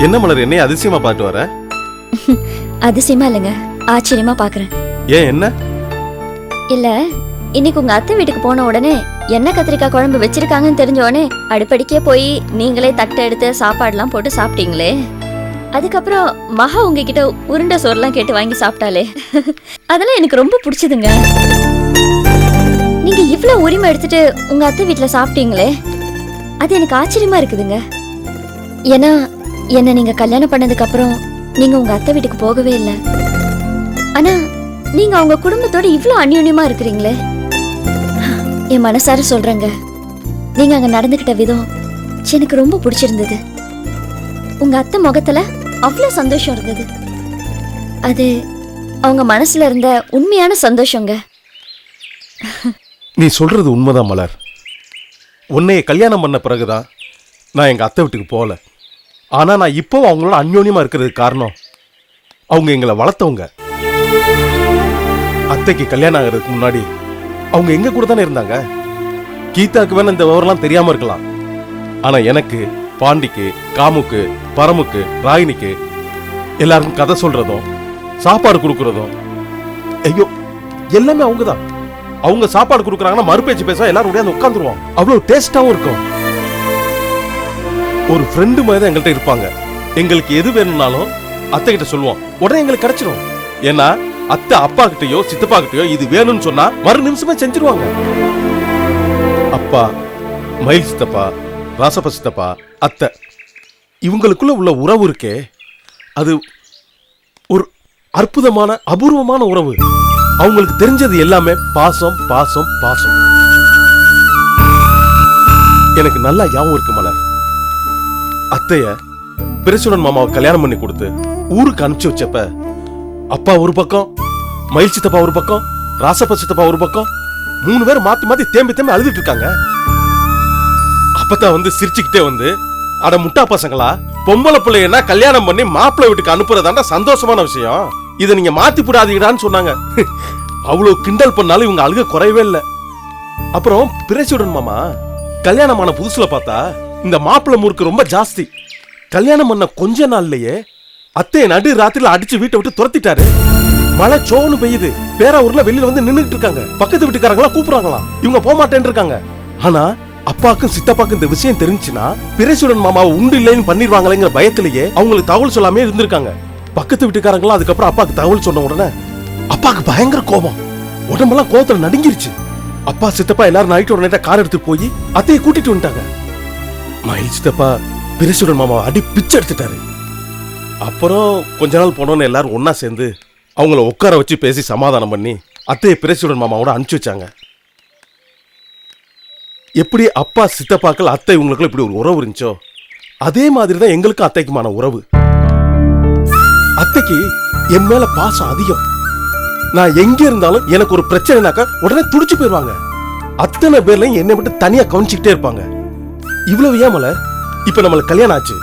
என்ன மலர் என்னைய அதிசயமா பாட்டு வர? அதிசயமா இல்லைங்க, ஆச்சரியமா பாக்குறேன். ஏன் என்ன? இல்ல, இன்னைக்கு உங்க அத்தை வீட்டுக்கு போன உடனே என்ன கத்திரிக்காய் குழம்பு வச்சிருக்காங்கன்னு தெரிஞ்ச உடனே அடுப்படிக்கே போய் நீங்களே தட்டை எடுத்து சாப்பாடுலாம் போட்டு சாப்பிட்டீங்களே. அதுக்கப்புறம் மகா உங்ககிட்ட உருண்டை சோறுலாம் கேட்டு வாங்கி சாப்பிட்டாலே, அதெல்லாம் எனக்கு ரொம்ப பிடிச்சதுங்க. நீங்க இவ்வளவு உரிமை எடுத்துட்டு உங்க அத்தை வீட்டுல சாப்பிட்டீங்களே, அது எனக்கு ஆச்சரியமா இருக்குதுங்க. ஏன்னா என்ன நீங்க கல்யாணம் பண்ணதுக்கு அப்புறம் நீங்க உங்க அத்தை வீட்டுக்கு போகவே இல்லை. ஆனா நீங்க அவங்க குடும்பத்தோட இவ்வளவு அந்யோன்யமா இருக்கிறீங்களே, என் மனசார சொல்றேங்க, நீங்க அங்க நடந்துகிட்ட விதம் எனக்கு ரொம்ப பிடிச்சிருந்தது. உங்க அத்தை முகத்துல அவ்வளவு சந்தோஷம் இருந்தது. அது அவங்க மனசுல இருந்த உண்மையான சந்தோஷங்க. நீ சொல்றது உண்மைதான் மலர். உன்னைய கல்யாணம் பண்ண பிறகுதான் நான் எங்க அத்தை வீட்டுக்கு போகல. ஆனா நான் இப்போ அவங்களோட அந்யோன்யமா இருக்கிறதுக்கு காரணம் அவங்க எங்களை வளர்த்தவங்க. அத்தைக்கு கல்யாணம் ஆகிறதுக்கு முன்னாடி அவங்க எங்க கூட தானே இருந்தாங்க. கீதாக்கு வேணா இந்த விவரம்லாம் தெரியாம இருக்கலாம். ஆனா எனக்கு, பாண்டிக்கு, காமுக்கு, பரமுக்கு, ராகினிக்கு எல்லாருக்கும் கதை சொல்றதும் சாப்பாடு கொடுக்கறதும், ஐயோ எல்லாமே அவங்கதான். அவங்க சாப்பாடு கொடுக்குறாங்கன்னா மறுபேச்சு பேச எல்லாரும் உடனே உட்காந்துருவோம். அவ்வளவு டேஸ்டாவும் இருக்கும். ஒரு ஃப்ரெண்டு மாதிரி தான் எங்கள்கிட்ட இருப்பாங்க. எங்களுக்கு எது வேணும்னாலும் அத்தை கிட்ட சொல்லுவோம், உடனே எங்களுக்கு கிடைச்சிடும். ஏன்னா அத்தை அப்பா கிட்டயோ சித்தப்பா கிட்டயோ இது வேணும்னு சொன்னா மறு நிமிஷமே செஞ்சிருவாங்க. அப்பா, மயில் சித்தப்பா, ராசப்ப சித்தப்பா, அத்தை, இவங்களுக்குள்ள உள்ள உறவு இருக்கே, அது ஒரு அற்புதமான அபூர்வமான உறவு. அவங்களுக்கு தெரிஞ்சது எல்லாமே பாசம் பாசம் பாசம். எனக்கு நல்லா ஞாபகம் இருக்கு மலர். அத்தைய பிரசுடன் மாமாவை கல்யாணம் பண்ணி கொடுத்து ஊருக்கு அனுப்பிச்சு வச்சப்ப அப்பா ஒரு பக்கம், மயில் சித்தப்பா ஒரு பக்கம், ராசப்ப சித்தப்பா ஒரு பக்கம், 3 பேர் மாத்தி மாத்தி தேம்பி தேம்பி அழுதுட்டு இருக்காங்க. அப்பதான் வந்து சிரிச்சுக்கிட்டே வந்து, அட முட்டா பசங்களா, பொம்பளை பிள்ளைன்னா கல்யாணம் பண்ணி மாப்பிள்ளை வீட்டுக்கு அனுப்புறதாண்டா சந்தோஷமான விஷயம், இதை நீங்க மாத்தி போடாதீங்கடான்னு சொன்னாங்க. அவ்வளவு கிண்டல் பண்ணாலும் இவங்க அழுக குறையவே இல்லை. அப்புறம் பிரசுடன் மாமா கல்யாணமான புதுசுல பார்த்தா இந்த மாப்பிள்ளை முறுக்கு ரொம்ப ஜாஸ்தி. கல்யாணம் பண்ண கொஞ்ச நாள்லயே அத்தைய நடு ராத்திரில அடிச்சு வீட்டை விட்டு துரத்திட்டாரு. மழை சோன்னு பெய்யுது. பேரா ஊர்ல வெளியில வந்து நின்னுட்டு இருக்காங்க. பக்கத்து வீட்டுக்காரங்களா கூப்பிடுறாங்களாம். இவங்க போக மாட்டேன்னு இருக்காங்க. ஆனா அப்பாக்கும் சித்தப்பாக்கும் இந்த விஷயம் தெரிஞ்சுன்னா பிரசுடன் மாமாவை உண்டு இல்லைன்னு பண்ணிடுவாங்களேங்கிற பயத்திலேயே அவங்களுக்கு தகவல் சொல்லாமே இருந்திருக்காங்க. பக்கத்து வீட்டுக்காரங்களா அதுக்கப்புறம் அப்பாக்கு தகவல் சொன்ன உடனே அப்பாக்கு பயங்கர கோபம். உடம்பெல்லாம் கோபத்துல நடுங்கிருச்சு. அப்பா சித்தப்பா எல்லாரும் நைட்டோட நைட்டா கார் எடுத்து போய் அத்தையை கூட்டிட்டு வந்துட்டாங்க. மயில் சித்தப்பா பிரசுடன் மாமாவை அடி பிச்சு எடுத்துட்டாரு. அப்புறம் கொஞ்ச நாள் போனோன்னு எல்லாரும் ஒன்னா சேர்ந்து அவங்கள உட்கார வச்சு பேசி சமாதானம் பண்ணி அத்தையை பிரசுடன் மாமாவோட அனுப்பிச்சு வச்சாங்க. எப்படி அப்பா சித்தப்பாக்கள் அத்தை இவங்களுக்குள்ள இப்படி ஒரு உறவு இருந்துச்சோ, அதே மாதிரிதான் எங்களுக்கும் அத்தைக்குமான உறவு. அத்தைக்கு என் மேல பாசம் அதிகம். நான் எங்க இருந்தாலும் எனக்கு ஒரு பிரச்சனைனாக்கா உடனே துடிச்சு போயிருவாங்க. அத்தனை பேர்லையும் என்னை விட்டு தனியா கவனிச்சுக்கிட்டே இருப்பாங்க. இவ்வளவு ஏன் மலர், இப்ப நம்மளுக்கு கல்யாணம் ஆச்சு,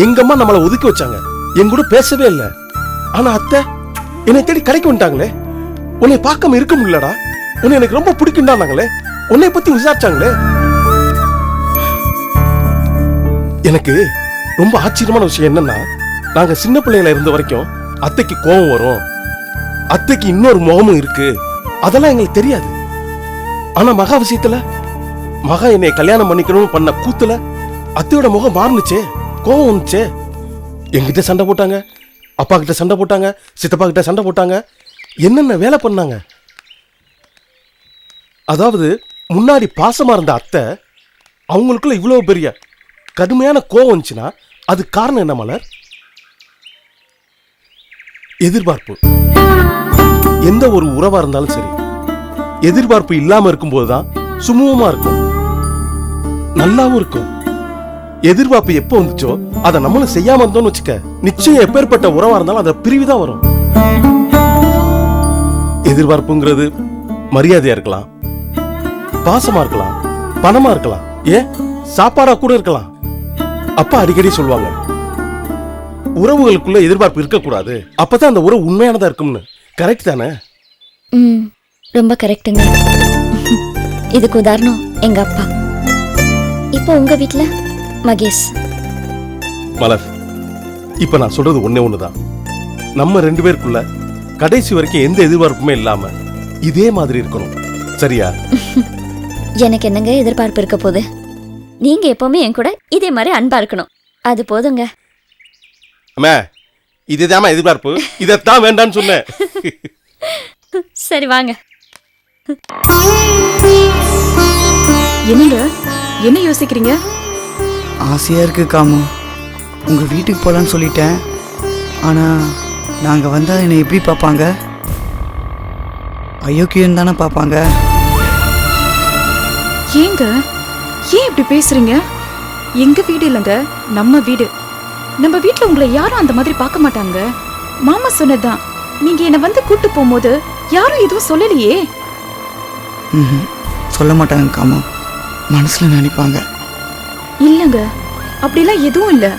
எங்க அம்மா நம்மளை ஒதுக்கி வச்சாங்க, என் கூட பேசவே இல்லை. ஆனா அத்தை என்னை தேடி கடைக்கு வந்துட்டாங்களே, உன்னை பார்க்காம இருக்க முடியலடா, உன்னை எனக்கு ரொம்ப பிடிக்கும்டாங்களே, உன்னை பத்தி விசாரிச்சாங்களே. எனக்கு ரொம்ப ஆச்சரியமான விஷயம் என்னன்னா, நாங்க சின்ன பிள்ளைகள இருந்த வரைக்கும் அத்தைக்கு கோபம் வரும், அத்தைக்கு இன்னொரு முகமும் இருக்கு, அதெல்லாம் எங்களுக்கு தெரியாது. ஆனா மகா விஷயத்துல, மகா என்னை கல்யாணம் பண்ணிக்கணும்னு பண்ண கூத்துல அத்தையோட முகம் மாறுனுச்சே, கோபம் வந்துச்சே. என்கிட்ட சண்டை போட்டாங்க, அப்பா கிட்ட சண்டை போட்டாங்க, சித்தப்பா கிட்ட சண்டை போட்டாங்க, என்னென்ன வேலை பண்ணாங்க. அதாவது முன்னாடி பாசமா இருந்த அத்தை அவங்களுக்குள்ள இவ்வளவு பெரிய கடுமையான கோபம் வந்துச்சுன்னா அது காரணம் என்ன மலர்? எதிர்பார்ப்பு. எந்த ஒரு உறவா இருந்தாலும் சரி, எதிர்பார்ப்பு இல்லாம இருக்கும்போதுதான் சுமூகமா இருக்கும், நல்லாவும் இருக்கும். எதிர்பார்ப்பு எப்போ வந்துச்சோ அதை நம்மளும் செய்யாம இருந்தோம்னு வச்சுக்க, நிச்சயம் எப்பேற்பட்ட உறவா இருந்தாலும் அதை பிரிவுதான் வரும். எதிர்பார்ப்புங்கிறது மரியாதையா இருக்கலாம், பாசமா இருக்கலாம், பணமா இருக்கலாம், ஏன் சாப்பாடா கூட இருக்கலாம். அப்பா அடிக்கடி சொல்லுவாங்க, உறவுகளுக்குள்ள எதிர்பார்ப்பு இருக்கக்கூடாது, அப்பதான் அந்த உறவு உண்மையானதா இருக்கும்னு. கரெக்ட் தானே? ரொம்ப கரெக்டுங்க. இதுக்கு உதாரணம் எங்க அப்பா. இப்போ உங்க வீட்ல மகேஷ். மலர், இப்ப நான் சொல்றது ஒண்ணே ஒண்ணுதான். நம்ம 2 பேருக்குள்ள கடைசி வரைக்கும் எந்த எதிர்பார்ப்புமே இல்லாம இதே மாதிரி இருக்கணும். சரியா? எனக்கு என்னங்க எதிர்பார்ப்பு இருக்க போகுது? நீங்க எப்பவுமே என் கூட இதே மாதிரி அன்பா இருக்கணும். அது போதுங்க. அம்மா, இதுதாம்மா எதிர்பார்ப்பு. இதைத்தான் வேண்டான்னு சொன்னேன். சரி வாங்க. என்னங்க என்ன யோசிக்கிறீங்க? ஆசையாக இருக்கு காமு. உங்கள் வீட்டுக்கு போகலான்னு சொல்லிட்டேன். ஆனால் நாங்கள் வந்தால் என்னை எப்படி பார்ப்பாங்க? அயோக்கியம் தானே பார்ப்பாங்க. ஏங்க ஏன் இப்படி பேசுறீங்க? எங்க வீடு இல்லைங்க, நம்ம வீடு. நம்ம வீட்டில் உங்களை யாரும் அந்த மாதிரி பார்க்க மாட்டாங்க. மாமா சொன்னதுதான். நீங்க என்னை வந்து கூட்டு போகும்போது யாரும் எதுவும் சொல்லலையே. சொல்ல மாட்டாங்க காமு, மனசில் நினைப்பாங்க. இல்லைங்க, அப்படிலாம் எதுவும் இல்லை.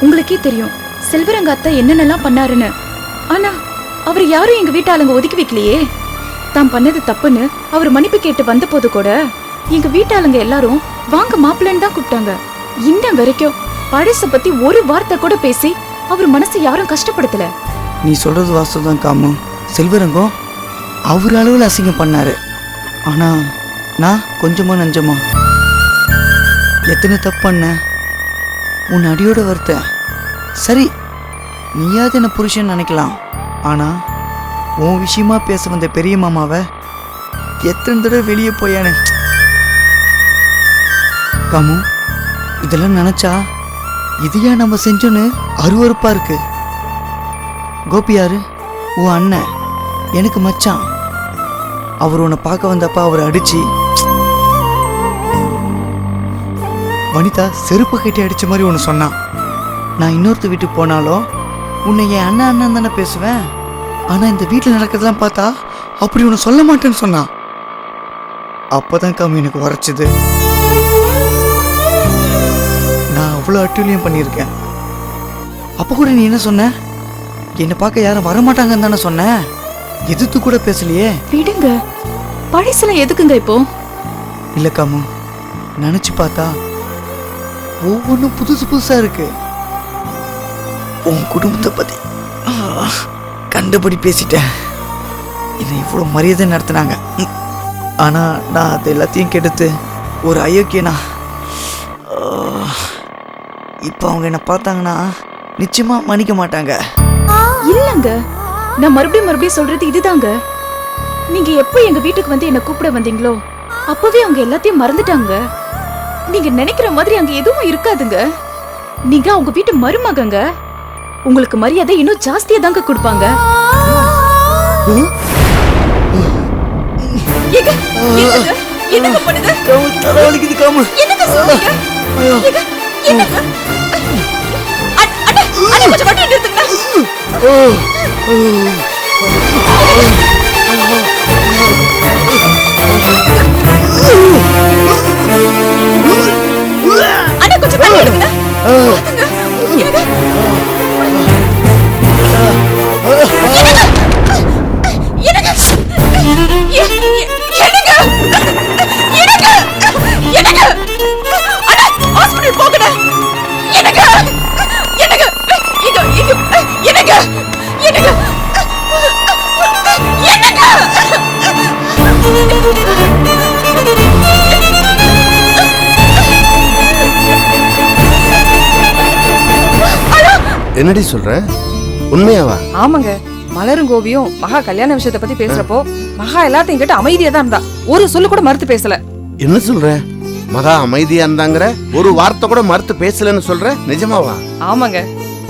உங்களுக்கே தெரியும் செல்வரங்க அத்தா என்னென்னலாம் பண்ணாருன்னு. ஆனா அவர் யாரும் எங்க வீட்டாளுங்க ஒதுக்கி வைக்கலையே. தான் பண்ணது தப்புன்னு அவர் மன்னிப்பு கேட்டு வந்த போது கூட எங்க வீட்டாளுங்க எல்லாரும் வாங்க மாப்பிள்ளன்னு தான் கூப்பிட்டாங்க. இன்ன வரைக்கும் பழச பத்தி ஒரு வார்த்தை கூட பேசி அவர் மனசை யாரும் கஷ்டப்படுத்தல. நீ சொல்கிறது வாஸ்தவம் காமு. செல்வரங்கம் அவர் அளவில் அசிங்கம் பண்ணாரு. ஆனால் நான் கொஞ்சமா நஞ்சமா எத்தனை தப்பு பண்ண உன் அடியோட வருத்த. சரி, நீயாவது என்ன புருஷன் நினைக்கலாம். ஆனால் உன் விஷயமா பேச வந்த பெரிய மாமாவை எத்தனை தடவை வெளியே போயானே. காமு, இதெல்லாம் நினச்சா இதையா நம்ம செஞ்சோன்னு அருவருப்பா இருக்கு. கோபி யாரு? உன் அண்ணன், எனக்கு மச்சான். அவர் உன்னை பார்க்க வந்தப்ப அவரை அடிச்சு வனிதா செருப்பு கட்டி அடிச்ச மாதிரி ஒன்று சொன்னான். நான் இன்னொருத்த வீட்டுக்கு போனாலும் உன்னை என் அண்ணன் அண்ணன் தானே பேசுவேன். ஆனால் இந்த வீட்டில் நடக்கிறதெல்லாம் பார்த்தா அப்படி ஒன்று சொல்ல மாட்டேன்னு சொன்னான். அப்போதான் காமி எனக்கு உரைச்சிது. நான் அவ்வளோ அட்டூழியம் பண்ணியிருக்கேன். அப்போ கூட நீ என்ன சொன்ன? என்னை பார்க்க யாரும் வரமாட்டாங்கன்னு தானே சொன்ன. எதிர்த்து கூட பேசலையே. விடுங்க, பழசெல்லாம் எதுக்குங்க இப்போ? இல்லை காமு, நினச்சி பார்த்தா ஒவ்வொன்றும் புதுசு புதுசாக இருக்கு. உன் குடும்பத்தை பற்றி கண்டபடி பேசிட்டேன். என்னை இவ்வளோ மரியாதை நடத்தினாங்க. ஆனால் நான் அது எல்லாத்தையும் கெடுத்து ஒரு அயோக்கியனா. இப்போ அவங்க என்னை பார்த்தாங்கன்னா நிச்சயமாக மன்னிக்க மாட்டாங்க. இல்லங்க, நான் மறுபடியும் சொல்றது இதுதாங்க. நீங்க எப்போ எங்க வீட்டுக்கு வந்து என்ன கூப்பிட வந்தீங்களோ அப்பவே அவங்க எல்லாத்தையும் மறந்துட்டாங்க. நீங்க நினைக்கிற மாதிரி அங்க எதுவும் இருக்காதுங்க. நீங்க அவங்க வீட்டு மருமகங்க. உங்களுக்கு மரியாதை இன்னும் ஜாஸ்தியா தாங்க கொடுப்பாங்க. ஏங்க, என்னங்க? என்னங்க பண்ணுது? தலைவலிக்குது காமு. என்னங்க சொல்றீங்க? ஏங்க, என்னங்க? அட, கொஞ்சம் வண்டி நிறுத்துங்க. அட, கொஞ்சம் தண்ணி எடுங்க. என்னடி சொல்ற? உண்மையாவா? ஆமாங்க, மலரும் கோபியும் மகா கல்யாண விஷயத்தை பத்தி பேசுறப்போ மகா எல்லாத்தையும் கேட்டு அமைதியா தான் இருந்தா. ஒரு சொல்லு கூட மறுத்து பேசல. என்ன சொல்ற? மகா அமைதியா இருந்தாங்கற, ஒரு வார்த்தை கூட மறுத்து பேசலன்னு சொல்ற? நிஜமாவா? ஆமாங்க,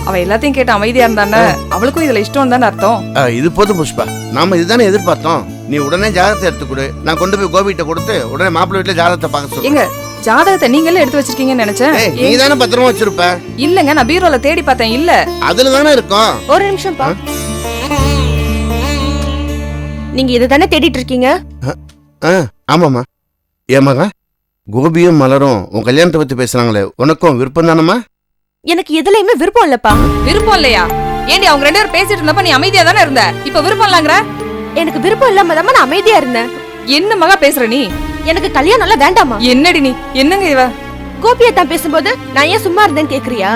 அவ எல்லாத்தையும் கேட்டு அமைதியா இருந்தானே, அவளுக்கும் இதுல இஷ்டம் தானே அர்த்தம். இது போதும் புஷ்பா, நாம இதுதானே எதிர்பார்த்தோம். நீ உடனே ஜாதகத்தை எடுத்து கொடு, நான் கொண்டு போய் கோபிகிட்ட கொடுத்து உடனே மாப்பிள்ளை வீட்டுல ஜாதகத்தை பார்க்க சொல்லு. எங்க ஜாதகத்தை நீங்களே எடுத்து வச்சிருக்கீங்கன்னு நினைச்சேன். நீ தானே பத்திரமா வச்சிருப்ப. இல்லங்க, நான் பீரோல தேடி பார்த்தேன். இல்ல, அதுல தானே இருக்கும். ஒரு நிமிஷம் பா. நீங்க இத தானே தேடிட்டு இருக்கீங்க? ஆமாமா. ஏமாங்க, கோபியும் மலரும் உன் கல்யாணத்தை பத்தி பேசுறாங்களே, உனக்கும் விருப்பம் தானம்மா? எனக்கு எதுலயுமே விருப்பம் இல்லப்பா. விருப்பம் இல்லையா? ஏண்டி அவங்க 2 பேரும் பேசிட்டு இருந்தப்ப நீ அமைதியா தானே இருந்த, இப்ப விருப்பம் இல்லங்கற? எனக்கு விருப்பம் இல்லாம தான் நான் அமைதியா இருந்தேன். என்ன மகா பேசுற நீ? எனக்கு கல்யாணம் எல்லாம் வேண்டாமா? என்னடி நீ? என்னங்க இவ? கோபியை தான் பேசும்போது நான் ஏன் சும்மா இருந்தேன்னு கேக்குறியா?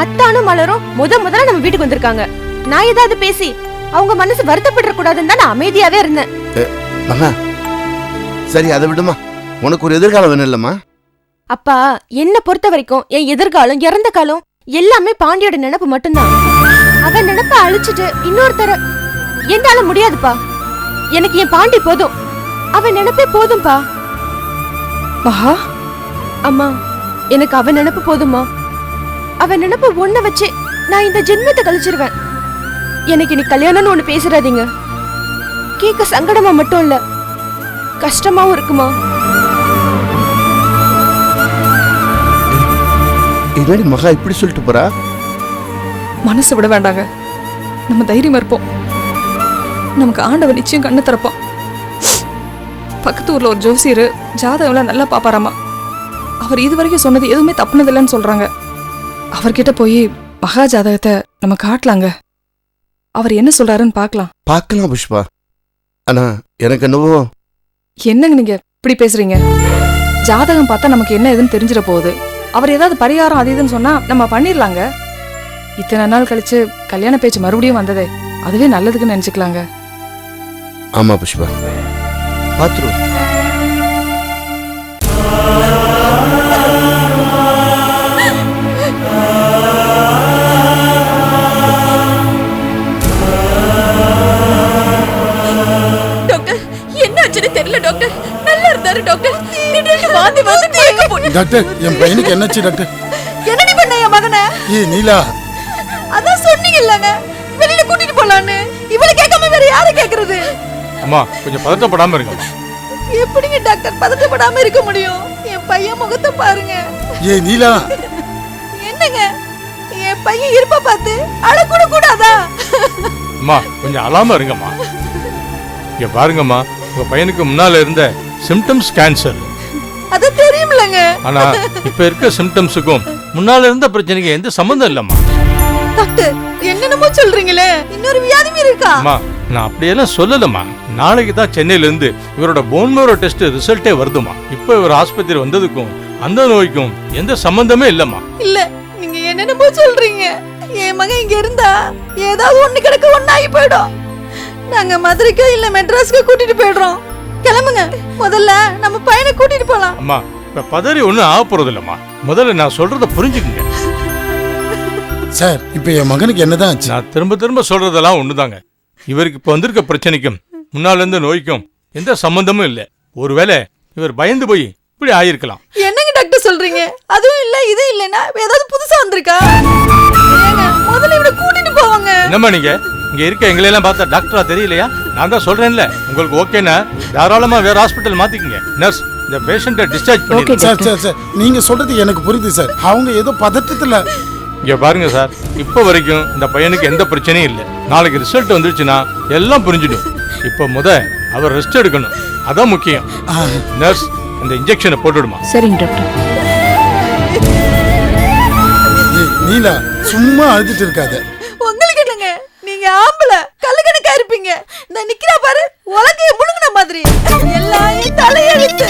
அத்தானும் மலரும் முதல்ல நம்ம வீட்டுக்கு வந்திருக்காங்க. நான் ஏதாவது பேசி அவங்க மனசு வருத்தப்பட கூடாதுன்னு தான் நான் அமைதியாவே இருந்தேன். மகா சரி அதை விடுமா, உனக்கு ஒரு எதிர்காலம் வேணும் இல்லம்மா? அப்பா, என்ன பொறுத்த வரைக்கும் என் எதிர்காலம் இறந்த காலம் எல்லாமே பாண்டியோட நினைப்பு மட்டும்தான். அவன் நினைப்ப அழிச்சிட்டு இன்னொருத்தர என்னால முடியாதுப்பா. எனக்கு என் பாண்டி போதும், அவன் நினைப்பே போதும்பா. மகா, அம்மா, எனக்கு அவன் நினைப்பு போதுமா. அவன் நினைப்பு ஒண்ண வச்சு நான் இந்த ஜென்மத்தை கழிச்சிருவேன். எனக்கு இனி கல்யாணம்னு ஒண்ணு பேசுறாதீங்க. கேட்க சங்கடமா மட்டும் இல்ல, கஷ்டமாவும் இருக்குமா. என்னடி மகா இப்படி சொல்லிட்டு போறா? மனசு விட வேண்டாங்க. நம்ம தைரியமா இருப்போம். நமக்கு ஆண்டவன் நிச்சயம் கண்ணு திறப்பான். பக்கத்து ஊர்ல ஒரு ஜோசியர் ஜாதகம்லாம் நல்லா பாப்பாராமா. அவர் இது வரைக்கும் சொன்னது எதுவுமே தப்புனதில்லைன்னு சொல்றாங்க. அவர்கிட்ட போய் மகா ஜாதகத்தை நம்ம காட்டலாங்க. அவர் என்ன சொல்றாருன்னு பார்க்கலாம். பார்க்கலாம் புஷ்பா. ஆனா எனக்கு என்னவோ. என்னங்க நீங்க இப்படி பேசுறீங்க? ஜாதகம் பார்த்தா நமக்கு என்ன ஏதுன்னு தெரிஞ்சிட போகுது. அவர் ஏதாவது பரிகாரம் அது இதுன்னு சொன்னா நம்ம பண்ணிடலாங்க. இத்தனை நாள் கழிச்சு கல்யாண பேச்சு மறுபடியும் வந்ததே, அதுவே நல்லதுக்குன்னு நினைச்சுக்கலாங்க. ஆமா புஷ்பா, பாத்துருவோம். டாக்டர், என்னாச்சுன்னு தெரியல டாக்டர். நல்லா இருந்தாரு டாக்டர், திடீர்னு வாந்தி வந்து மயக்கம் போட்டு. டாக்டர், என் பையனுக்கு என்னாச்சு டாக்டர்? என்னடி பண்ண என் மகனை? ஏய் நீலா, அதான் சொன்னீங்கல்லங்க வெளியில கூட்டிட்டு போலான்னு. இவளை கேட்காம வேற யாரை கேக்குறது? அம்மா கொஞ்சம் பதட்டப்படாம இருங்க. எப்படிங்க டாக்டர் பதட்டப்படாம இருக்க முடியும்? என் பையன் முகத்தை பாருங்க. ஏய் நீலா, என்னங்க என் பையன் இருப்ப பார்த்து அழக்கூட கூடாதா? அம்மா கொஞ்சம் அழாம இருங்கம்மா. இங்க பாருங்கம்மா, உங்க பையனுக்கு முன்னால இருந்த சிம்டம்ஸ் கேன்சர். அது தெரியும்லங்க. ஆனா இப்ப இருக்க சிம்டம்ஸுக்கும் முன்னால இருந்த பிரச்சனைக்கு எந்த சம்பந்தம் இல்லம்மா. டாக்டர் என்னென்னமோ சொல்றீங்களே, இன்னொரு வியாதியும் இருக்கா? அம்மா நான் அப்படியெல்லாம் சொல்லலம்மா. நாளைக்கு தான் சென்னையில இருந்து இவரோட போன் மேரோ டெஸ்ட் ரிசல்ட்டே வருதுமா. இப்ப இவர் ஆஸ்பத்திரி வந்ததுக்கும் அந்த நோய்க்கும் எந்த சம்பந்தமே இல்லம்மா. இல்ல, நீங்க என்னென்னமோ சொல்றீங்க. என் மகன் இங்க இருந்தா ஏதாவது ஒண்ணு கிடக்க ஒண்ணாகி போயிடும். நாங்க மதுரைக்கு இல்ல மெட்ராஸ்க்கு கூட்டிட்டு போயிடுறோம். கிளம்புங்க, முதல்ல நம்ம பையனை கூட்டிட்டு போலாம். அம்மா இப்ப பதறி ஒண்ணும் ஆக போறது இல்லம்மா. முதல்ல நான் சொல்றத புரிஞ்சுக்குங்க. சார் இப்போ என் மகனுக்கு என்னதான் ஆச்சு? நான் திரும்ப சொல்றதெல்லாம் ஒண்ணுதாங்க. இவருக்கு இப்ப வந்திருக்க பிரச்சனைக்கும் முன்னால இருந்த நோய்க்கும் எந்த சம்பந்தமும் இல்ல. ஒருவேளை இவர் பயந்து போய் இப்படி ஆயிருக்கலாம். என்னங்க டாக்டர் சொல்றீங்க? அதுவும் இல்ல இது இல்லனா ஏதாவது புதுசா வந்திருக்கா? ஏங்க முதல்ல இவனை கூட்டிட்டு போவாங்க. என்னம்மா நீங்க இங்க இருக்க எங்களை எல்லாம் பார்த்தா டாக்டரா தெரியலையா? நான் தான் சொல்றேன்ல, உங்களுக்கு ஓகேனா தாராளமா வேற ஹாஸ்பிட்டல் மாத்திக்கங்க. நர்ஸ், இந்த பேஷண்ட்டை டிஸ்சார்ஜ் பண்ணிடுங்க. சார் சார் சார், நீங்க சொல்றது எனக்கு புரியுது சார். அவங்க ஏதோ பதட்டத்துல. இங்க பாருங்க சார், இப்ப வரைக்கும் இந்த பையனுக்கு எந்த பிரச்சனையும் இல்லை. நாளைக்கு ரிசல்ட் வந்துருச்சுன்னா எல்லாம் புரிஞ்சிடும். இப்ப அவர் ரெஸ்ட் எடுக்கணும், அதான் முக்கியம். நர்ஸ், இந்த இன்ஜெக்ஷனை போட்டுடுமா? சரிங்க டாக்டர். ஏய் நீலா, சும்மா அழுதுட்டு இருக்காத. உங்களுக்கு என்னங்க, நீங்க ஆம்பளை கல்லுக்கணக்கா இருப்பீங்க. இந்த நிக்கிறா பாரு, உலகைய முழுங்கின மாதிரி. எல்லாம் என் தலையெழுத்து.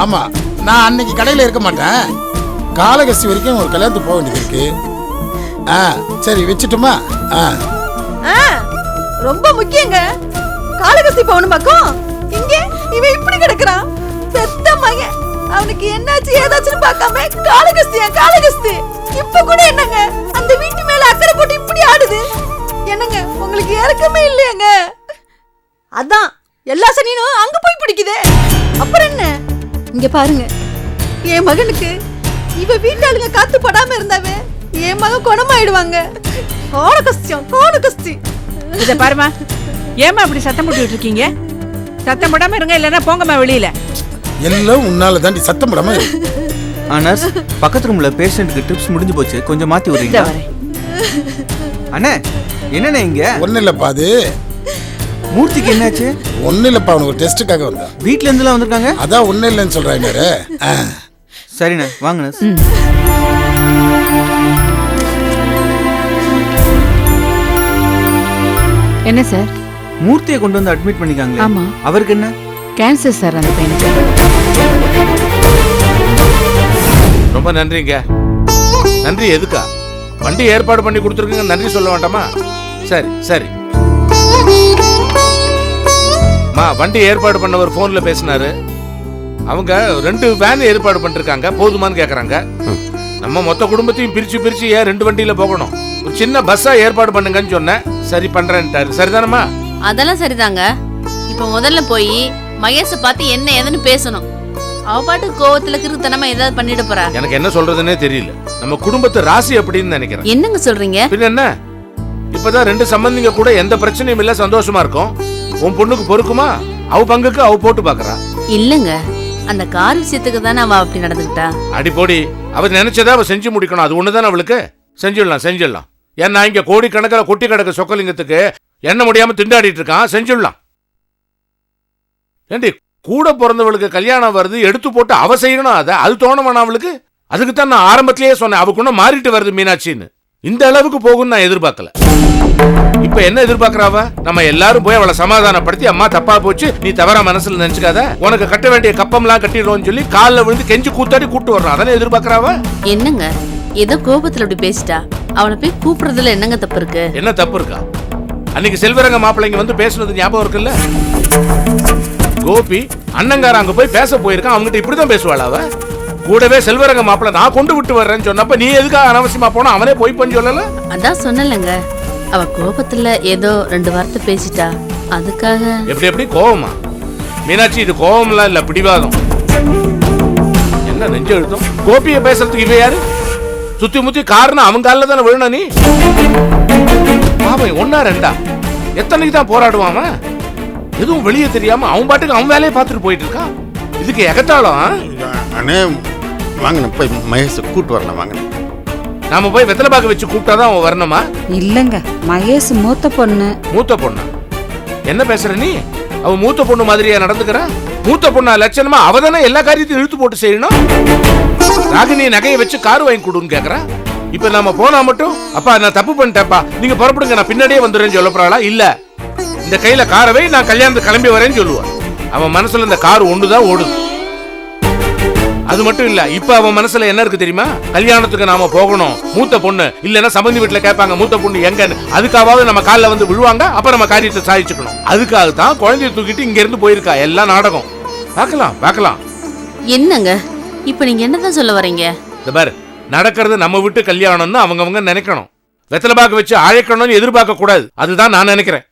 ஆமா, நான் அன்னைக்கு கடையில இருக்க மாட்டேன். காலகஸ்தி வரைக்கும் ஒரு கல்யாணத்துக்கு போக வேண்டியது இருக்கு. சரி வச்சுட்டுமா? ரொம்ப முக்கியங்க. காலகஸ்தி போகணும் பக்கம். இங்க இவன் இப்படி கிடக்குறான், பெத்த மகன். அவனுக்கு என்னாச்சு ஏதாச்சும் பார்க்காம காலகஸ்தி. இப்ப கூட என்னங்க அந்த வீட்டு மேல அக்கறை போட்டு இப்படி ஆடுது. என்னங்க உங்களுக்கு இறக்கமே இல்லையாங்க? அதான் எல்லா சனியும் அங்க போய் பிடிக்குதே. அப்புறம் என்ன? இங்க பாருங்க, என் மகனுக்கு இவ வீட்டாளுங்க காத்து படாம இருந்தாவே என் மகன் குணமாயிடுவாங்க. கோணகஸ்தி. இத பாருமா, ஏமா அப்படி சத்தம் போட்டுட்டு இருக்கீங்க? சத்தம் போடாம இருங்க, இல்லைன்னா போங்கம்மா வெளியில. எல்லாம் உன்னால தாண்டி சத்தம் போடாம இரு. நர்ஸ், பக்கத்து ரூம்ல பேஷண்ட்டுக்கு ட்ரிப்ஸ் முடிஞ்சு போச்சு, கொஞ்சம் மாத்தி விடுறீங்களா? அண்ணே என்னண்ணே இங்க? ஒன்னும் இல்லப்பா, அது மூர்த்திக்கு என்னாச்சு? ஒன்னும் இல்லப்பா, அவனுக்கு ஒரு டெஸ்ட்டுக்காக வந்தா. வீட்ல இருந்துலாம் வந்திருக்காங்க? அதான் ஒன்னும் இல்லைன்னு சொல்றாங்க. சரிண்ணே, வாங்க நர்ஸ். என்ன சார்? மூர்த்தியை கொண்டு வந்து அட்மிட் பண்ணிக்காங்க. ஆமா. அவருக்கு என்ன? கேன்சர் சார் அந்த பையனுக்கு. ரொம்ப நன்றிங்க. நன்றி எதுக்கா? வண்டி ஏற்பாடு பண்ணி கொடுத்துருக்கீங்க, நன்றி சொல்ல வேண்டாமா? சரி சரி. வண்டி ஏற்பாடு பண்ணவர் போன்ல பேசினாரு. அவங்க 2 வேன் ஏற்பாடு பண்ணிருக்காங்க, போதுமான்னு கேக்குறாங்க. நம்ம மொத்த குடும்பத்தையும் பிரிச்சு பிரிச்சு ஏன் 2 வண்டியில போகணும்? ஒரு சின்ன பஸ்ஸா ஏற்பாடு பண்ணுங்கன்னு சொன்னேன். சரி பண்றேன்ட்டாரு. சரிதானம்மா? அதெல்லாம் சரிதாங்க. இப்ப முதல்ல போய் மகேஷ பார்த்து என்ன ஏதுன்னு பேசணும். அவ பாட்டு கோவத்துல கிறுத்தனமா ஏதாவது பண்ணிட போறா. எனக்கு என்ன சொல்றதுன்னே தெரியல. நம்ம குடும்பத்து ராசி அப்படின்னு நினைக்கிறேன். என்னங்க சொல்றீங்க? பின்ன என்ன, இப்பதான் 2 சம்பந்திங்க கூட எந்த பிரச்சனையும் இல்ல, சந்தோஷமா இருக்கும். உன் பொண்ணுக்கு பொறுக்குமா? அவ பங்குக்கு அவ போட்டு பாக்குறா. இல்லங்க, அந்த கார் விஷயத்துக்கு தானே அவ அப்படி நடந்துக்கிட்டா. அடி போடி, அவ நினைச்சதா அவ செஞ்சு முடிக்கணும். அது ஒண்ணுதானே அவளுக்கு. செஞ்சிடலாம். ஏன்னா இங்க கோடி கணக்கில் கொட்டி கிடக்க சொக்கலிங்கத்துக்கு என்ன முடியாம திண்டாடிட்டு இருக்கான். செஞ்சிடலாம். ஏண்டி, கூட பிறந்தவளுக்கு கல்யாணம் வருது, எடுத்து போட்டு அவ செய்யணும். அது தோணவனா அவளுக்கு? அதுக்குத்தான் நான் ஆரம்பத்திலேயே சொன்னேன், அவக்குள்ள மாறிட்டு வருது மீனாட்சின்னு. இந்த அளவுக்கு போகும்னு நான் எதிர்பார்க்கல. இப்ப என்ன எதிர்பார்க்கறாவ? நம்ம எல்லாரும் போய் அவளை சமாதானப்படுத்தி, அம்மா தப்பா போச்சு, நீ தவறா மனசுல நினைச்சுக்காத, உனக்கு கட்ட வேண்டிய கப்பம்லாம் கட்டிடுவோம்னு சொல்லி காலில் விழுந்து கெஞ்சி கூத்தாடி கூட்டு வர்றான். அதானே எதிர்பார்க்கறாவ? என்னங்க, ஏதோ கோபத்துல அப்படி பேசிட்டா. அவளை போய் கூப்பிடுறதுல என்னங்க தப்பு இருக்கு? என்ன தப்பு இருக்கா? அன்னைக்கு செல்வரங்க மாப்பிள்ளைங்க வந்து பேசுனது ஞாபகம் இருக்குல்ல? கோபி அண்ணங்கார அங்க போய் பேச போயிருக்கான். அவங்ககிட்ட இப்படிதான் பேசுவாள் அவ. கூடவே செல்வரங்க மாப்பிள்ள நான் கொண்டு விட்டு வர்றேன்னு சொன்னப்ப நீ எதுக்காக அனாவசியமா போனா? அவனே போய் பண்ணி சொல்லல. அதான் சொன்னலங்க, அவ கோபத்துல ஏதோ 2 வார்த்தை பேசிட்டா, அதுக்காக. எப்படி கோவமா? மீனாட்சி, இது கோவம்லாம் இல்ல, பிடிவாதம். என்ன நெஞ்சு எழுத்தும்? கோபியை பேசுறதுக்கு இவ யாரு? சுத்தி முத்தி காரணம் அவங்க காலில் தானே விழணும். நீ அவன் 1 2 எத்தனைக்கு தான் போராடுவான்? எதுவும் வெளியே தெரியாம அவன் பாட்டுக்கு அவன் வேலையை பார்த்துட்டு போயிட்டு இருக்கான். இதுக்கு எகத்தாளம். அண்ணே வாங்க, போய் மகேஷ் கூட்டு வரலாம் வாங்க. நாம போய் வெத்தலை பாக்கு வச்சு கூப்பிட்டாதான் அவன் வரணுமா? இல்லங்க, மகேஷ் மூத்த பொண்ணு. மூத்த பொண்ணா? என்ன பேசுற நீ? அவ மூத்த பொண்ணு மாதிரியா நடந்துக்கிறா? மூத்த பொண்ணா லட்சணமா அவ தானே எல்லா காரியத்தையும் இழுத்து போட்டு செய்யணும். ராகினி நகையை வச்சு கார் வாங்கி கொடுன்னு கேக்குறா. இப்ப நாம போனா மட்டும், அப்பா நான் தப்பு பண்ணிட்டேன்ப்பா, நீங்க புறப்படுங்க, நான் பின்னாடியே வந்துடுறேன்னு சொல்ல போறாளா? இல்ல, இந்த கையில காரவை நான் கல்யாணத்துக்கு கிளம்பி வரேன்னு சொல்லுவான். அவன் மனசுல இந்த கார் ஒண்ணுதான் ஓடுது. அது மட்டும் இல்ல, இப்ப அவன் மனசுல என்ன இருக்கு தெரியுமா? கல்யாணத்துக்கு நாம போகணும், மூத்த பொண்ணு இல்லன்னா சம்பந்தி வீட்டுல கேட்பாங்க மூத்த பொண்ணு எங்கன்னு. அதுக்காவது நம்ம காலில் வந்து விழுவாங்க, அப்ப நம்ம காரியத்தை சாதிச்சுக்கணும். அதுக்காக தான் குழந்தைய தூக்கிட்டு இங்க இருந்து போயிருக்கா. எல்லாம் நாடகம். பார்க்கலாம். என்னங்க, இப்ப நீங்க என்னதான் சொல்ல வரீங்க? இந்த பாரு, நடக்கிறது நம்ம வீட்டு கல்யாணம்னு அவங்கவங்க நினைக்கணும். வெத்தலை பாக்கு வச்சு அழைக்கணும்னு எதிர்பார்க்க கூடாது. அதுதான் நான் நினைக்கிறேன்.